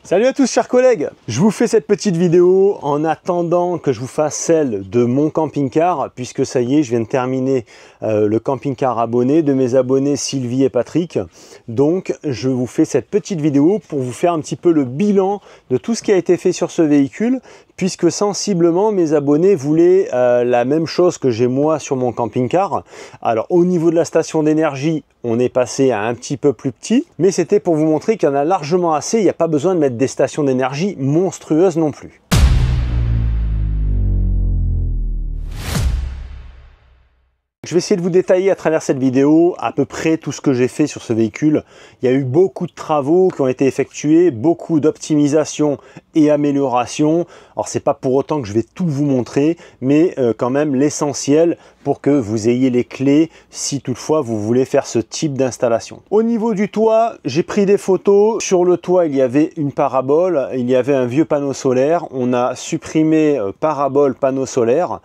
Salut à tous chers collègues, je vous fais cette petite vidéo en attendant que je vous fasse celle de mon camping-car, puisque ça y est, je viens de terminer le camping-car abonné de mes abonnés Sylvie et Patrick. Donc je vous fais cette petite vidéo pour vous faire un petit peu le bilan de tout ce qui a été fait sur ce véhicule, puisque sensiblement mes abonnés voulaient la même chose que j'ai moi sur mon camping-car. Alors au niveau de la station d'énergie, on est passé à un petit peu plus petit, mais c'était pour vous montrer qu'il y en a largement assez, il n'y a pas besoin de mettre des stations d'énergie monstrueuses non plus. Je vais essayer de vous détailler à travers cette vidéo à peu près tout ce que j'ai fait sur ce véhicule. Il y a eu beaucoup de travaux qui ont été effectués, beaucoup d'optimisation et amélioration. Alors c'est pas pour autant que je vais tout vous montrer, mais quand même l'essentiel pour que vous ayez les clés si toutefois vous voulez faire ce type d'installation. Au niveau du toit, j'ai pris des photos. Sur le toit, il y avait une parabole, il y avait un vieux panneau solaire. On a supprimé parabole, panneau solaire.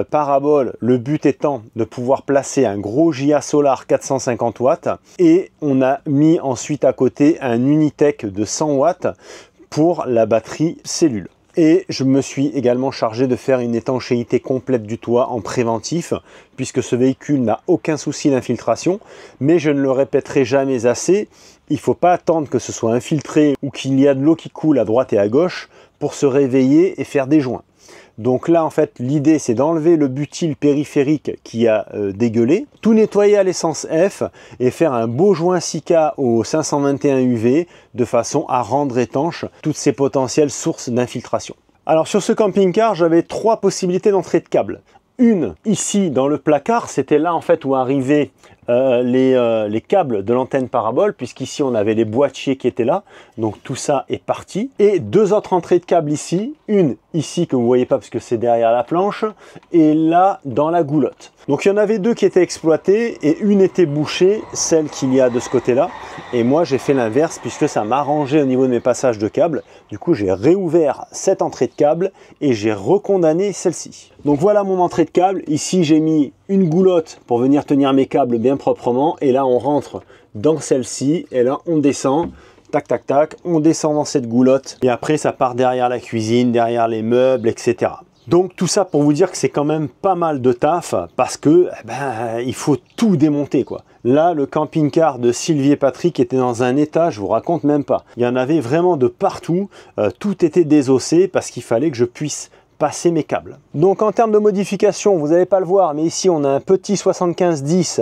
Parabole, le but étant de pouvoir placer un gros JA Solar 450 watts et on a mis ensuite à côté un Unitech de 100 watts pour la batterie cellule. Et je me suis également chargé de faire une étanchéité complète du toit en préventif, puisque ce véhicule n'a aucun souci d'infiltration, mais je ne le répéterai jamais assez, il ne faut pas attendre que ce soit infiltré ou qu'il y a de l'eau qui coule à droite et à gauche pour se réveiller et faire des joints. Donc là en fait l'idée c'est d'enlever le butyl périphérique qui a dégueulé, tout nettoyer à l'essence F et faire un beau joint Sika au 521 UV de façon à rendre étanche toutes ces potentielles sources d'infiltration. Alors sur ce camping-car j'avais trois possibilités d'entrée de câble. Une ici dans le placard, c'était là en fait où arrivaient les câbles de l'antenne parabole, puisqu'ici on avait les boîtiers qui étaient là, donc tout ça est parti. Et deux autres entrées de câbles ici, une ici que vous voyez pas parce que c'est derrière la planche, et là dans la goulotte. Donc il y en avait deux qui étaient exploitées et une était bouchée, celle qu'il y a de ce côté-là. Et moi j'ai fait l'inverse puisque ça m'arrangeait au niveau de mes passages de câbles. Du coup j'ai réouvert cette entrée de câble et j'ai recondamné celle-ci. Donc voilà mon entrée de câble. Ici j'ai mis une goulotte pour venir tenir mes câbles bien proprement. Et là on rentre dans celle-ci et là on descend. Tac, tac, tac, on descend dans cette goulotte. Et après ça part derrière la cuisine, derrière les meubles, etc. Donc tout ça pour vous dire que c'est quand même pas mal de taf parce que il faut tout démonter quoi. Là le camping-car de Sylvie et Patrick était dans un état, je vous raconte même pas. Il y en avait vraiment de partout, tout était désossé parce qu'il fallait que je puisse passer mes câbles. Donc en termes de modification, vous n'allez pas le voir, mais ici on a un petit 7510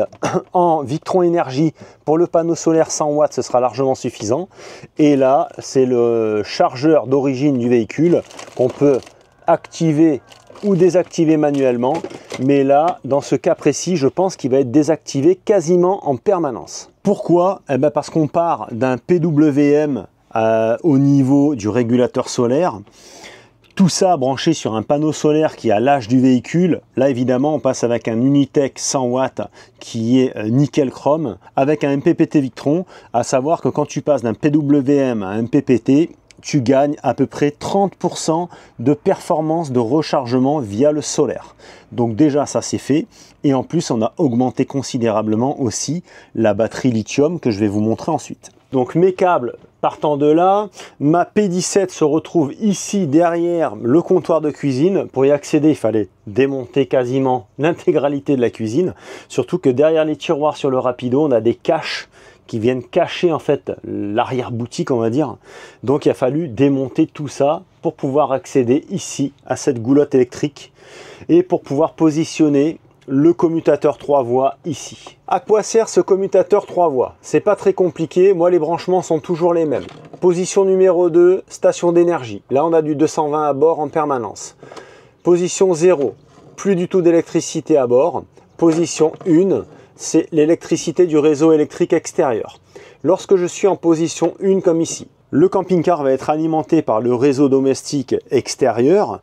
en Victron Énergie pour le panneau solaire 100 watts, ce sera largement suffisant. Et là c'est le chargeur d'origine du véhicule qu'on peut activer ou désactiver manuellement, mais là dans ce cas précis je pense qu'il va être désactivé quasiment en permanence. Pourquoi? Parce qu'on part d'un PWM au niveau du régulateur solaire, tout ça branché sur un panneau solaire qui a l'âge du véhicule. Là évidemment on passe avec un Unitech 100 watts qui est nickel chrome avec un MPPT Victron, à savoir que quand tu passes d'un PWM à un MPPT, tu gagnes à peu près 30% de performance de rechargement via le solaire. Donc déjà ça c'est fait et en plus on a augmenté considérablement aussi la batterie lithium que je vais vous montrer ensuite. Donc mes câbles partant de là, ma P17 se retrouve ici derrière le comptoir de cuisine. Pour y accéder il fallait démonter quasiment l'intégralité de la cuisine, surtout que derrière les tiroirs sur le rapido on a des caches qui viennent cacher en fait l'arrière-boutique on va dire. Donc il a fallu démonter tout ça pour pouvoir accéder ici à cette goulotte électrique et pour pouvoir positionner le commutateur 3 voies ici. À quoi sert ce commutateur 3 voies? C'est pas très compliqué, moi les branchements sont toujours les mêmes. Position numéro 2, station d'énergie. Là on a du 220 à bord en permanence. Position 0, plus du tout d'électricité à bord. Position 1, c'est l'électricité du réseau électrique extérieur. Lorsque je suis en position 1 comme ici, le camping-car va être alimenté par le réseau domestique extérieur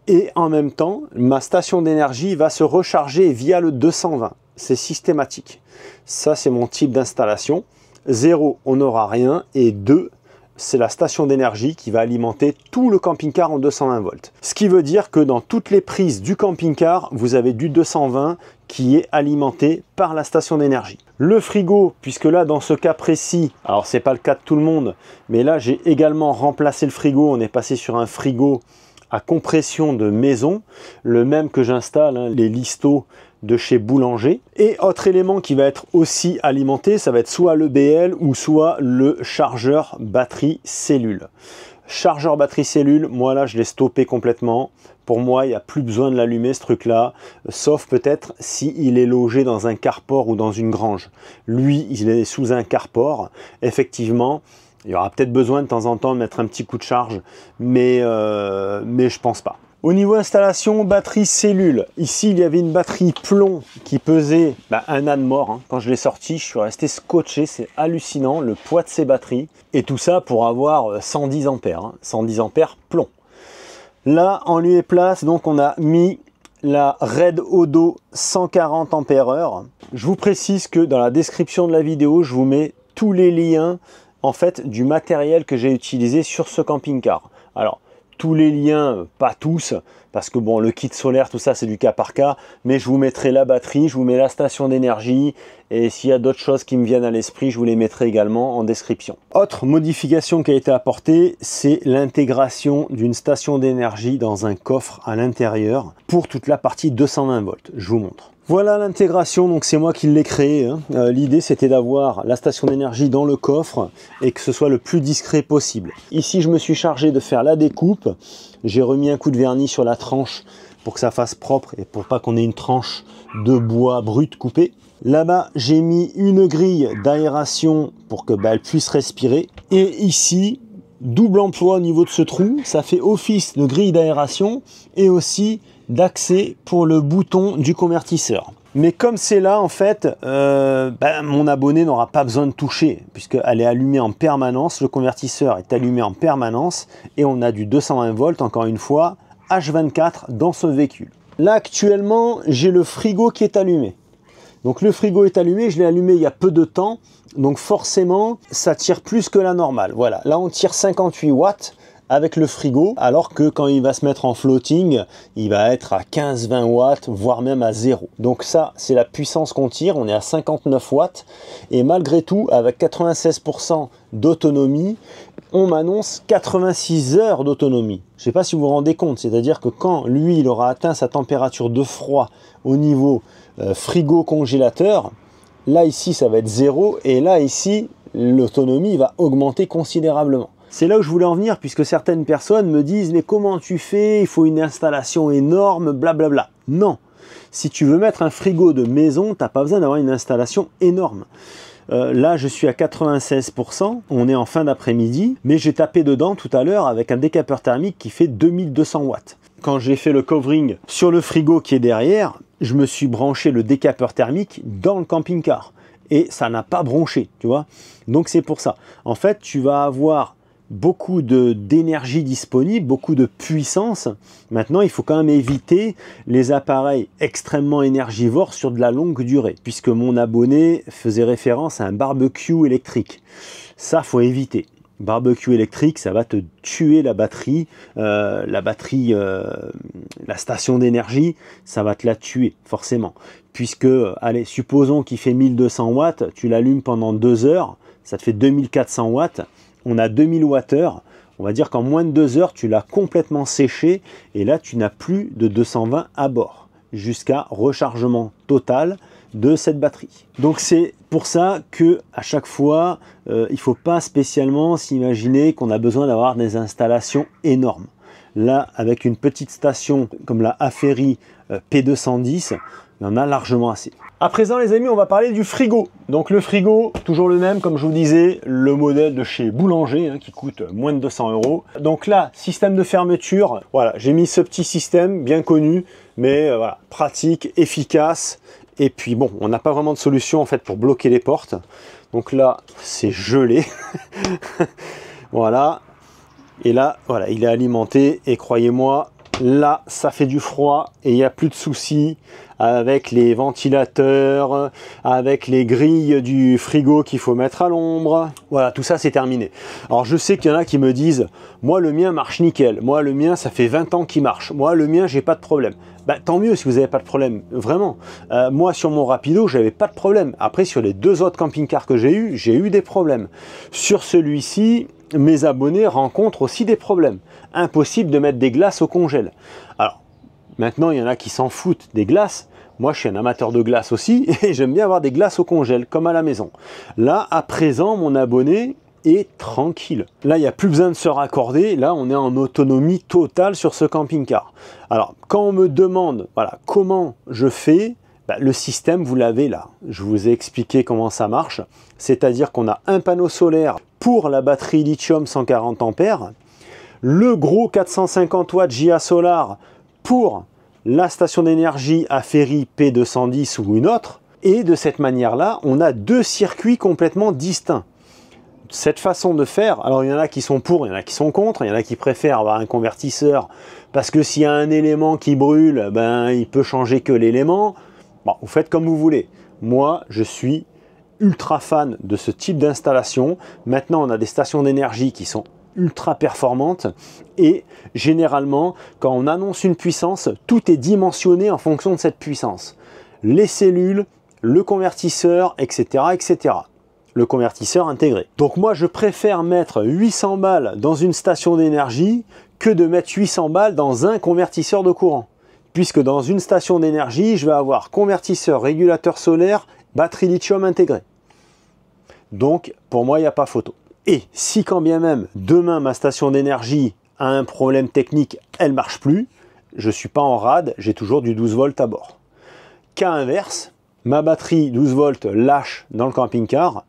et en même temps, ma station d'énergie va se recharger via le 220. C'est systématique. Ça, c'est mon type d'installation. 0, on n'aura rien. Et 2, c'est la station d'énergie qui va alimenter tout le camping-car en 220 volts. Ce qui veut dire que dans toutes les prises du camping-car, vous avez du 220 qui est alimenté par la station d'énergie. Le frigo, puisque là dans ce cas précis, alors c'est pas le cas de tout le monde, mais là j'ai également remplacé le frigo, on est passé sur un frigo à compression de maison, le même que j'installe, hein, les Listo de chez Boulanger. Et autre élément qui va être aussi alimenté, ça va être soit le BL ou soit le chargeur batterie cellule. Chargeur batterie cellule, moi là je l'ai stoppé complètement. Pour moi, il n'y a plus besoin de l'allumer ce truc-là, sauf peut-être s'il est logé dans un carport ou dans une grange. Lui, il est sous un carport. Effectivement, il y aura peut-être besoin de temps en temps de mettre un petit coup de charge, mais je pense pas. Au niveau installation, batterie cellule. Ici, il y avait une batterie plomb qui pesait un âne mort. Hein. Quand je l'ai sorti, je suis resté scotché. C'est hallucinant, le poids de ces batteries. Et tout ça pour avoir 110 ampères. Hein. 110 ampères plomb. Là, en lieu et place, donc on a mis la Red Odo 140 ampères-heure. Je vous précise que dans la description de la vidéo, je vous mets tous les liens en fait du matériel que j'ai utilisé sur ce camping-car. Alors, tous les liens, pas tous, parce que bon, le kit solaire, tout ça, c'est du cas par cas, mais je vous mettrai la batterie, je vous mets la station d'énergie, et s'il y a d'autres choses qui me viennent à l'esprit, je vous les mettrai également en description. Autre modification qui a été apportée, c'est l'intégration d'une station d'énergie dans un coffre à l'intérieur pour toute la partie 220 volts. Je vous montre. Voilà l'intégration, donc c'est moi qui l'ai créé. Hein. L'idée c'était d'avoir la station d'énergie dans le coffre et que ce soit le plus discret possible. Ici je me suis chargé de faire la découpe. J'ai remis un coup de vernis sur la tranche pour que ça fasse propre et pour pas qu'on ait une tranche de bois brut coupée. Là-bas j'ai mis une grille d'aération pour que elle puisse respirer. Et ici, double emploi au niveau de ce trou, ça fait office de grille d'aération et aussi d'accès pour le bouton du convertisseur. Mais comme c'est là, en fait, mon abonné n'aura pas besoin de toucher, puisqu'elle est allumée en permanence, le convertisseur est allumé en permanence, et on a du 220 volts, encore une fois, H24 dans ce véhicule. Là, actuellement, j'ai le frigo qui est allumé. Donc le frigo est allumé, je l'ai allumé il y a peu de temps, donc forcément, ça tire plus que la normale. Voilà, là on tire 58 watts, avec le frigo, alors que quand il va se mettre en floating, il va être à 15-20 watts, voire même à 0. Donc ça, c'est la puissance qu'on tire, on est à 59 watts, et malgré tout, avec 96% d'autonomie, on m'annonce 86 heures d'autonomie. Je ne sais pas si vous vous rendez compte, c'est-à-dire que quand lui, il aura atteint sa température de froid au niveau frigo-congélateur, là ici, ça va être 0, et là ici, l'autonomie va augmenter considérablement. C'est là où je voulais en venir, puisque certaines personnes me disent « Mais comment tu fais? Il faut une installation énorme, blablabla. » Non, si tu veux mettre un frigo de maison, tu n'as pas besoin d'avoir une installation énorme. Là, je suis à 96%, on est en fin d'après-midi, mais j'ai tapé dedans tout à l'heure avec un décapeur thermique qui fait 2200 watts. Quand j'ai fait le covering sur le frigo qui est derrière, je me suis branché le décapeur thermique dans le camping-car. Et ça n'a pas bronché, tu vois. Donc c'est pour ça. En fait, tu vas avoir beaucoup d'énergie disponible, beaucoup de puissance. Maintenant, il faut quand même éviter les appareils extrêmement énergivores sur de la longue durée, puisque mon abonné faisait référence à un barbecue électrique. Ça, faut éviter. Barbecue électrique, ça va te tuer la batterie, la station d'énergie, ça va te la tuer, forcément. Puisque, allez, supposons qu'il fait 1200 watts, tu l'allumes pendant 2 heures, ça te fait 2400 watts, on a 2000 Wh, on va dire qu'en moins de 2 heures, tu l'as complètement séché et là, tu n'as plus de 220 à bord jusqu'à rechargement total de cette batterie. Donc c'est pour ça que à chaque fois, il ne faut pas spécialement s'imaginer qu'on a besoin d'avoir des installations énormes. Là, avec une petite station comme la Aferi P210, il y en a largement assez. À présent les amis, on va parler du frigo. Donc le frigo, toujours le même, comme je vous disais, le modèle de chez Boulanger, hein, qui coûte moins de 200 €. Donc là, système de fermeture, voilà, j'ai mis ce petit système bien connu, mais voilà, pratique, efficace. Et puis bon, on n'a pas vraiment de solution en fait pour bloquer les portes. Donc là, c'est gelé. Voilà. Et là, voilà, il est alimenté et croyez-moi, là, ça fait du froid et il n'y a plus de soucis avec les ventilateurs, avec les grilles du frigo qu'il faut mettre à l'ombre. Voilà, tout ça c'est terminé. Alors je sais qu'il y en a qui me disent, moi le mien marche nickel, moi le mien ça fait 20 ans qu'il marche, moi le mien j'ai pas de problème. Bah, tant mieux si vous n'avez pas de problème, vraiment. Moi sur mon Rapido j'avais pas de problème. Après sur les 2 autres camping-cars que j'ai eu des problèmes. Sur celui-ci, mes abonnés rencontrent aussi des problèmes. Impossible de mettre des glaces au congèle. Alors maintenant il y en a qui s'en foutent des glaces. Moi je suis un amateur de glace aussi et j'aime bien avoir des glaces au congèle comme à la maison. Là à présent mon abonné est tranquille. Là il n'y a plus besoin de se raccorder. Là on est en autonomie totale sur ce camping-car. Alors quand on me demande voilà, comment je fais, bah, le système vous l'avez là. Je vous ai expliqué comment ça marche. C'est-à-dire qu'on a un panneau solaire pour la batterie lithium 140 ampères, le gros 450 watts JA Solar pour la station d'énergie à Ferry P210 ou une autre, et de cette manière-là, on a 2 circuits complètement distincts. Cette façon de faire, alors il y en a qui sont pour, il y en a qui sont contre, il y en a qui préfèrent avoir un convertisseur parce que s'il y a un élément qui brûle, ben, il peut changer que l'élément. Bon, vous faites comme vous voulez. Moi, je suis ultra fan de ce type d'installation. Maintenant, on a des stations d'énergie qui sont ultra performantes et généralement, quand on annonce une puissance, tout est dimensionné en fonction de cette puissance. Les cellules, le convertisseur, etc., etc. Le convertisseur intégré. Donc moi, je préfère mettre 800 balles dans une station d'énergie que de mettre 800 balles dans un convertisseur de courant. Puisque dans une station d'énergie, je vais avoir convertisseur, régulateur solaire, batterie lithium intégrée. Donc, pour moi, il n'y a pas photo. Et si quand bien même, demain, ma station d'énergie a un problème technique, elle ne marche plus, je ne suis pas en rade, j'ai toujours du 12 volts à bord. Cas inverse, ma batterie 12 volts lâche dans le camping-car,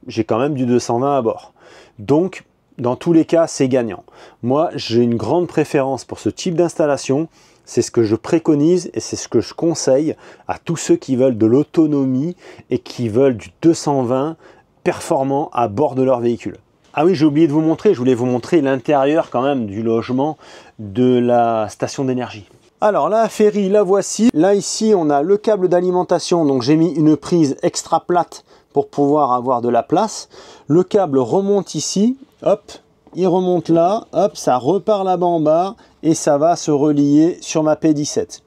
j'ai quand même du 220 à bord. Donc, dans tous les cas, c'est gagnant. Moi, j'ai une grande préférence pour ce type d'installation. C'est ce que je préconise et c'est ce que je conseille à tous ceux qui veulent de l'autonomie et qui veulent du 220 performant à bord de leur véhicule. Ah oui, j'ai oublié de vous montrer, je voulais vous montrer l'intérieur quand même du logement de la station d'énergie. Alors la Ferry, la voici. Là ici, on a le câble d'alimentation, donc j'ai mis une prise extra plate pour pouvoir avoir de la place. Le câble remonte ici, hop, il remonte là, hop, ça repart là-bas en bas et ça va se relier sur ma P17.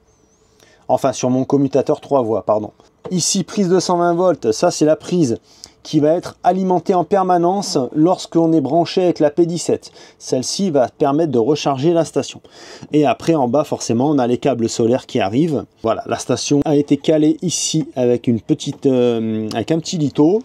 Enfin, sur mon commutateur 3 voies, pardon. Ici, prise de 120 volts, ça c'est la prise qui va être alimentée en permanence lorsqu'on est branché avec la P17. Celle-ci va permettre de recharger la station. Et après, en bas, forcément, on a les câbles solaires qui arrivent. Voilà, la station a été calée ici avec une petite, avec un petit litho.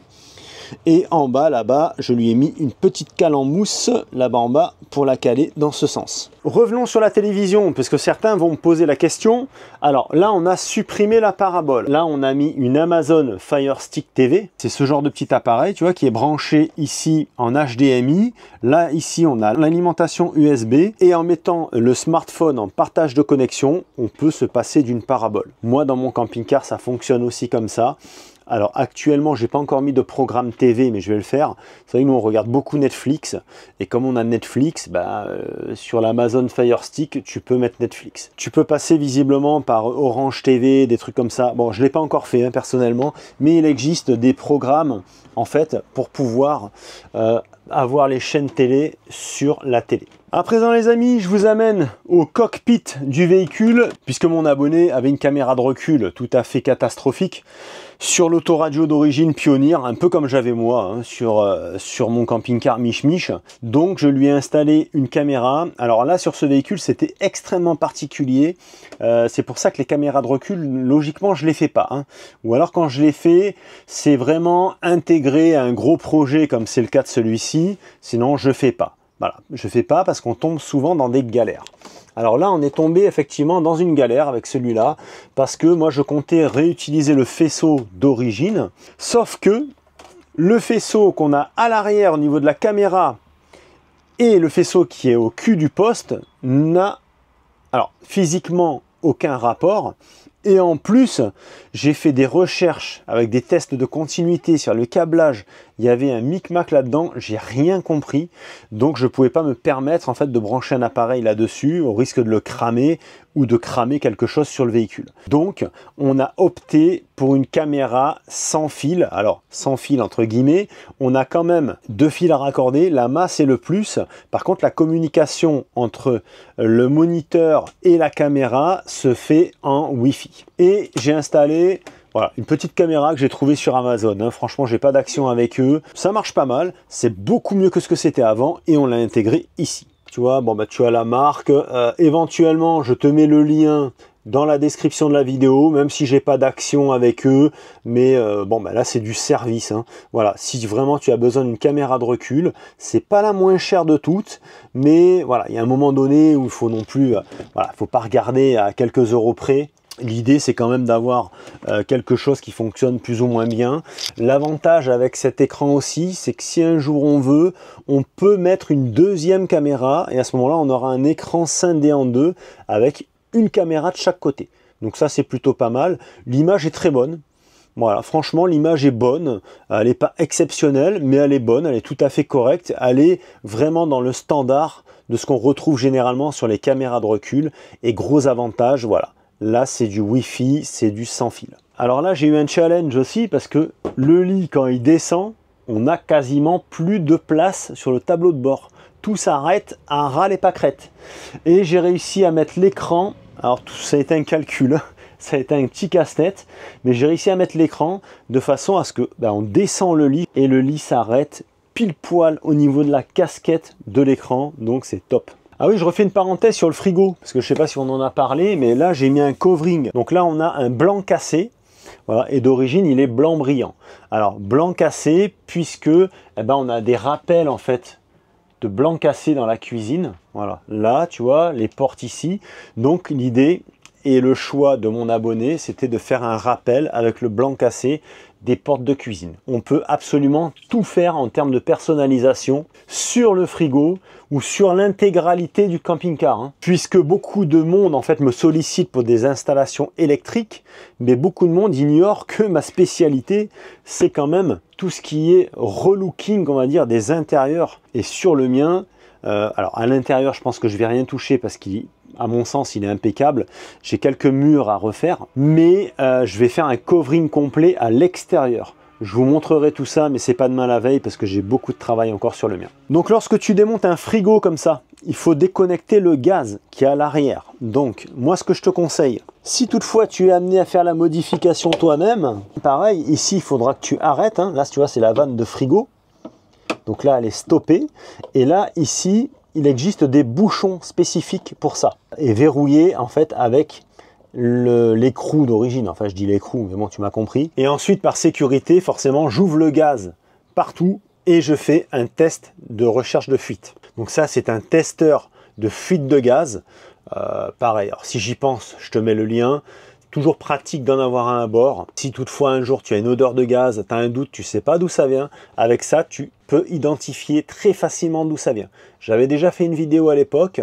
Et en bas, là-bas, je lui ai mis une petite cale en mousse, là-bas en bas, pour la caler dans ce sens. Revenons sur la télévision, parce que certains vont me poser la question. Alors là, on a supprimé la parabole. Là, on a mis une Amazon Fire Stick TV. C'est ce genre de petit appareil, tu vois, qui est branché ici en HDMI. Là, ici, on a l'alimentation USB. Et en mettant le smartphone en partage de connexion, on peut se passer d'une parabole. Moi, dans mon camping-car, ça fonctionne aussi comme ça. Alors actuellement, j'ai pas encore mis de programme TV, mais je vais le faire. Vous savez, nous on regarde beaucoup Netflix, et comme on a Netflix, sur l'Amazon Fire Stick, tu peux mettre Netflix. Tu peux passer visiblement par Orange TV, des trucs comme ça. Bon, je l'ai pas encore fait hein, personnellement, mais il existe des programmes en fait pour pouvoir avoir les chaînes télé sur la télé. À présent les amis, je vous amène au cockpit du véhicule, puisque mon abonné avait une caméra de recul tout à fait catastrophique sur l'autoradio d'origine Pioneer, un peu comme j'avais moi hein, sur mon camping-car Mich Mich. Donc je lui ai installé une caméra. Alors là sur ce véhicule c'était extrêmement particulier, c'est pour ça que les caméras de recul logiquement je les fais pas hein. Ou alors quand je les fais c'est vraiment intégré à un gros projet comme c'est le cas de celui-ci, sinon je fais pas. Voilà, je fais pas parce qu'on tombe souvent dans des galères. Alors là, on est tombé effectivement dans une galère avec celui-là, parce que moi, je comptais réutiliser le faisceau d'origine, sauf que le faisceau qu'on a à l'arrière au niveau de la caméra et le faisceau qui est au cul du poste n'a, alors physiquement, aucun rapport. Et en plus, j'ai fait des recherches avec des tests de continuité sur le câblage Il y avait un micmac là-dedans, j'ai rien compris. Donc je ne pouvais pas me permettre en fait de brancher un appareil là-dessus au risque de le cramer ou de cramer quelque chose sur le véhicule. Donc on a opté pour une caméra sans fil. Alors sans fil entre guillemets, on a quand même 2 fils à raccorder, la masse est le plus. Par contre la communication entre le moniteur et la caméra se fait en Wi-Fi. Et j'ai installé voilà, une petite caméra que j'ai trouvée sur Amazon. Hein. Franchement, j'ai pas d'action avec eux. Ça marche pas mal. C'est beaucoup mieux que ce que c'était avant et on l'a intégré ici. Tu vois, bon bah tu as la marque. Éventuellement, je te mets le lien dans la description de la vidéo, même si j'ai pas d'action avec eux. Mais bon bah là, c'est du service. Hein. Voilà, si vraiment tu as besoin d'une caméra de recul, c'est pas la moins chère de toutes. Mais voilà, il y a un moment donné où il faut non plus, voilà, faut pas regarder à quelques euros près. L'idée, c'est quand même d'avoir quelque chose qui fonctionne plus ou moins bien. L'avantage avec cet écran aussi, c'est que si un jour on veut, on peut mettre une deuxième caméra et à ce moment-là, on aura un écran scindé en deux avec une caméra de chaque côté. Donc ça, c'est plutôt pas mal. L'image est très bonne. Voilà, franchement, l'image est bonne. Elle n'est pas exceptionnelle, mais elle est bonne. Elle est tout à fait correcte. Elle est vraiment dans le standard de ce qu'on retrouve généralement sur les caméras de recul. Et gros avantage, voilà. Là, c'est du Wi-Fi, c'est du sans fil. Alors là, j'ai eu un challenge aussi parce que le lit, quand il descend, on a quasiment plus de place sur le tableau de bord. Tout s'arrête à ras les pâquerettes. Et j'ai réussi à mettre l'écran. Alors, ça a été un calcul, hein. Ça a été un petit casse-tête, mais j'ai réussi à mettre l'écran de façon à ce que on descend le lit et le lit s'arrête pile poil au niveau de la casquette de l'écran. Donc, c'est top. Ah oui, je refais une parenthèse sur le frigo, parce que je ne sais pas si on en a parlé, mais là j'ai mis un covering. Donc là on a un blanc cassé, voilà, et d'origine il est blanc brillant. Alors blanc cassé, puisque on a des rappels en fait de blanc cassé dans la cuisine. Voilà, là tu vois, les portes ici. Donc l'idée et le choix de mon abonné, c'était de faire un rappel avec le blanc cassé des portes de cuisine. On peut absolument tout faire en termes de personnalisation sur le frigo ou sur l'intégralité du camping-car. Hein. Puisque beaucoup de monde en fait me sollicite pour des installations électriques, mais beaucoup de monde ignore que ma spécialité, c'est quand même tout ce qui est relooking, on va dire, des intérieurs. Et sur le mien, alors à l'intérieur, je pense que je vais rien toucher parce qu'à mon sens, il est impeccable. J'ai quelques murs à refaire, mais je vais faire un covering complet à l'extérieur. Je vous montrerai tout ça, mais c'est pas demain la veille parce que j'ai beaucoup de travail encore sur le mien. Donc lorsque tu démontes un frigo comme ça, il faut déconnecter le gaz qui est à l'arrière. Donc moi ce que je te conseille, si toutefois tu es amené à faire la modification toi-même, pareil, ici il faudra que tu arrêtes. Hein. Là tu vois c'est la vanne de frigo. Donc là elle est stoppée. Et là ici, il existe des bouchons spécifiques pour ça. Et verrouillés en fait avec l'écrou d'origine, enfin je dis l'écrou mais bon tu m'as compris. Et ensuite par sécurité forcément j'ouvre le gaz partout et je fais un test de recherche de fuite. Donc ça c'est un testeur de fuite de gaz, pareil, alors si j'y pense je te mets le lien. Toujours pratique d'en avoir un à bord. Si toutefois un jour tu as une odeur de gaz, tu as un doute, tu sais pas d'où ça vient, avec ça tu peux identifier très facilement d'où ça vient. J'avais déjà fait une vidéo à l'époque,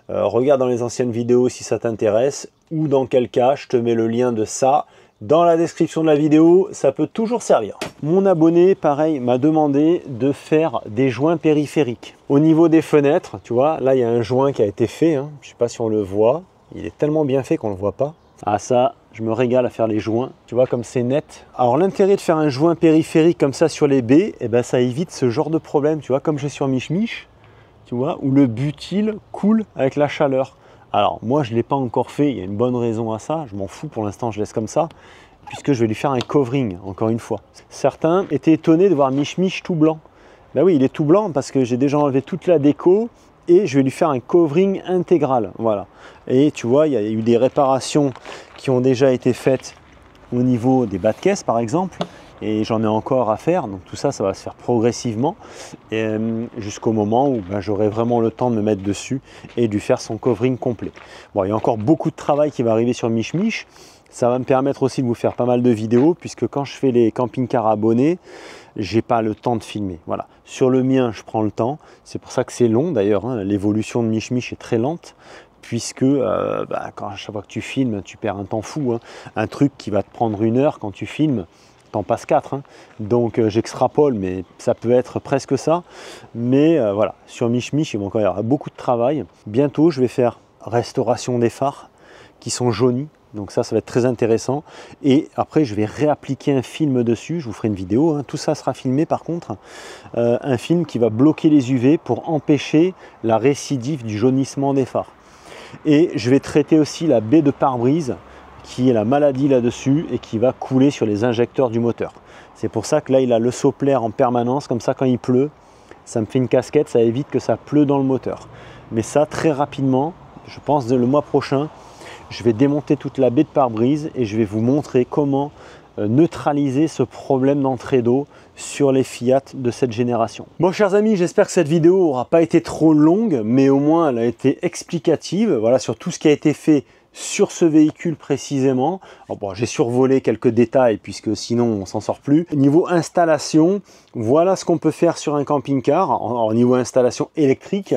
regarde dans les anciennes vidéos si ça t'intéresse, ou dans quel cas je te mets le lien de ça dans la description de la vidéo, ça peut toujours servir. Mon abonné, pareil, m'a demandé de faire des joints périphériques. Au niveau des fenêtres, tu vois, là il y a un joint qui a été fait, hein. Je sais pas si on le voit, il est tellement bien fait qu'on le voit pas. Ah ça, je me régale à faire les joints, tu vois comme c'est net. Alors l'intérêt de faire un joint périphérique comme ça sur les baies, ça évite ce genre de problème, tu vois, comme j'ai sur Mich Mich, tu vois, où le butyl coule avec la chaleur. Alors moi je ne l'ai pas encore fait, il y a une bonne raison à ça, je m'en fous pour l'instant, je laisse comme ça, puisque je vais lui faire un covering, encore une fois. Certains étaient étonnés de voir Mich Mich tout blanc. Ben oui, il est tout blanc parce que j'ai déjà enlevé toute la déco, et je vais lui faire un covering intégral, voilà. Et tu vois, il y a eu des réparations qui ont déjà été faites au niveau des bas de caisse par exemple, et j'en ai encore à faire, donc tout ça, ça va se faire progressivement, jusqu'au moment où j'aurai vraiment le temps de me mettre dessus et de lui faire son covering complet. Bon, il y a encore beaucoup de travail qui va arriver sur Mich Mich, ça va me permettre aussi de vous faire pas mal de vidéos, puisque quand je fais les camping-cars abonnés, j'ai pas le temps de filmer. Voilà. Sur le mien, je prends le temps. C'est pour ça que c'est long d'ailleurs. Hein. L'évolution de Mich Mich est très lente, puisque à chaque fois que tu filmes, tu perds un temps fou. Hein. Un truc qui va te prendre 1 heure quand tu filmes, t'en passes 4, hein. Donc j'extrapole, mais ça peut être presque ça. Mais voilà, sur Mich Mich, il va encore y avoir beaucoup de travail. Bientôt, je vais faire restauration des phares qui sont jaunis. Donc ça va être très intéressant. Et après, je vais réappliquer un film dessus. Je vous ferai une vidéo, hein. Tout ça sera filmé par contre. Un film qui va bloquer les UV pour empêcher la récidive du jaunissement des phares. Et je vais traiter aussi la baie de pare-brise, qui est la maladie là-dessus et qui va couler sur les injecteurs du moteur. C'est pour ça que là, il a le sopplaire en permanence. Comme ça, quand il pleut, ça me fait une casquette. Ça évite que ça pleut dans le moteur. Mais ça, très rapidement, je pense le mois prochain, je vais démonter toute la baie de pare-brise et je vais vous montrer comment neutraliser ce problème d'entrée d'eau sur les Fiat de cette génération. Bon, chers amis, j'espère que cette vidéo n'aura pas été trop longue, mais au moins elle a été explicative, voilà, sur tout ce qui a été fait sur ce véhicule précisément. Bon, j'ai survolé quelques détails puisque sinon on s'en sort plus. Niveau installation, voilà ce qu'on peut faire sur un camping-car en niveau installation électrique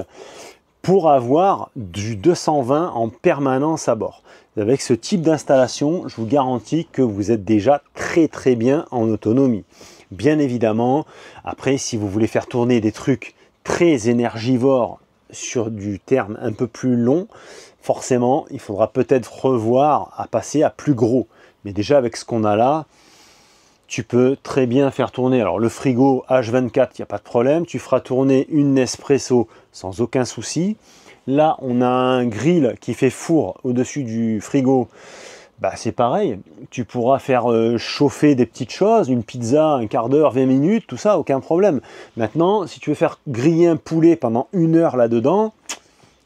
pour avoir du 220 en permanence à bord. Avec ce type d'installation, je vous garantis que vous êtes déjà très bien en autonomie. Bien évidemment, après, si vous voulez faire tourner des trucs très énergivores sur du terme un peu plus long, forcément, il faudra peut-être revoir à passer à plus gros. Mais déjà, avec ce qu'on a là, tu peux très bien faire tourner. Alors le frigo H24, il n'y a pas de problème. Tu feras tourner une Nespresso sans aucun souci. Là, on a un grill qui fait four au-dessus du frigo. Bah, c'est pareil. Tu pourras faire chauffer des petites choses, une pizza, un quart d'heure, 20 minutes, tout ça, aucun problème. Maintenant, si tu veux faire griller un poulet pendant 1 heure là-dedans,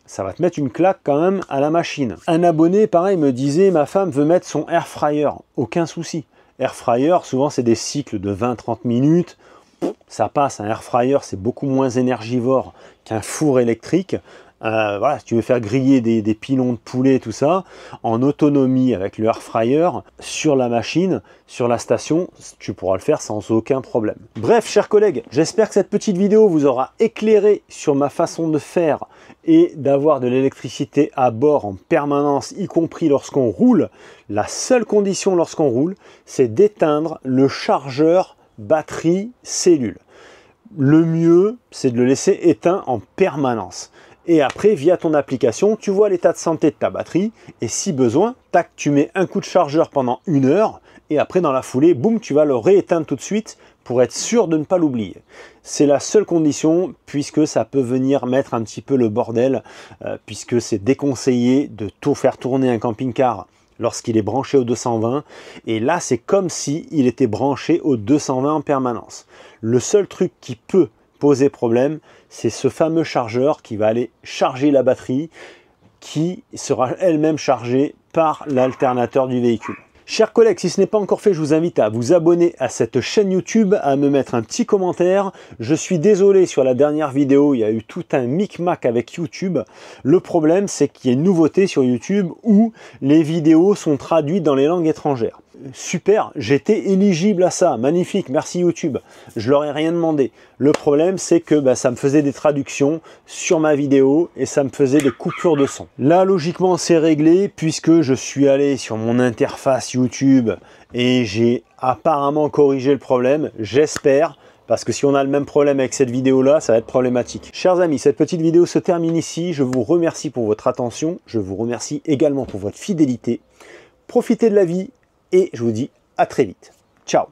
ça va te mettre une claque quand même à la machine. Un abonné, pareil, me disait, ma femme veut mettre son air fryer. Aucun souci. Air fryer, souvent c'est des cycles de 20-30 minutes, ça passe. Un air fryer, c'est beaucoup moins énergivore qu'un four électrique. Voilà, si tu veux faire griller des pilons de poulet, tout ça, en autonomie avec le air fryer, sur la machine, sur la station, tu pourras le faire sans aucun problème. Bref, chers collègues, j'espère que cette petite vidéo vous aura éclairé sur ma façon de faire et d'avoir de l'électricité à bord en permanence, y compris lorsqu'on roule. La seule condition lorsqu'on roule, c'est d'éteindre le chargeur batterie cellule. Le mieux, c'est de le laisser éteint en permanence. Et après, via ton application, tu vois l'état de santé de ta batterie. Et si besoin, tac, tu mets un coup de chargeur pendant 1 heure. Et après, dans la foulée, boum, tu vas le rééteindre tout de suite pour être sûr de ne pas l'oublier. C'est la seule condition, puisque ça peut venir mettre un petit peu le bordel, puisque c'est déconseillé de tout faire tourner un camping-car lorsqu'il est branché au 220. Et là, c'est comme s'il était branché au 220 en permanence. Le seul truc qui peut poser problème, c'est ce fameux chargeur qui va aller charger la batterie, qui sera elle-même chargée par l'alternateur du véhicule. Chers collègues, si ce n'est pas encore fait, je vous invite à vous abonner à cette chaîne YouTube, à me mettre un petit commentaire. Je suis désolé, sur la dernière vidéo, il y a eu tout un micmac avec YouTube. Le problème, c'est qu'il y a une nouveauté sur YouTube où les vidéos sont traduites dans les langues étrangères. Super, j'étais éligible à ça, magnifique, merci YouTube, je leur ai rien demandé. Le problème, c'est que ça me faisait des traductions sur ma vidéo et ça me faisait des coupures de son. Là, logiquement, c'est réglé puisque je suis allé sur mon interface YouTube et j'ai apparemment corrigé le problème, j'espère. Parce que si on a le même problème avec cette vidéo-là, ça va être problématique. Chers amis, cette petite vidéo se termine ici. Je vous remercie pour votre attention. Je vous remercie également pour votre fidélité. Profitez de la vie et je vous dis à très vite. Ciao!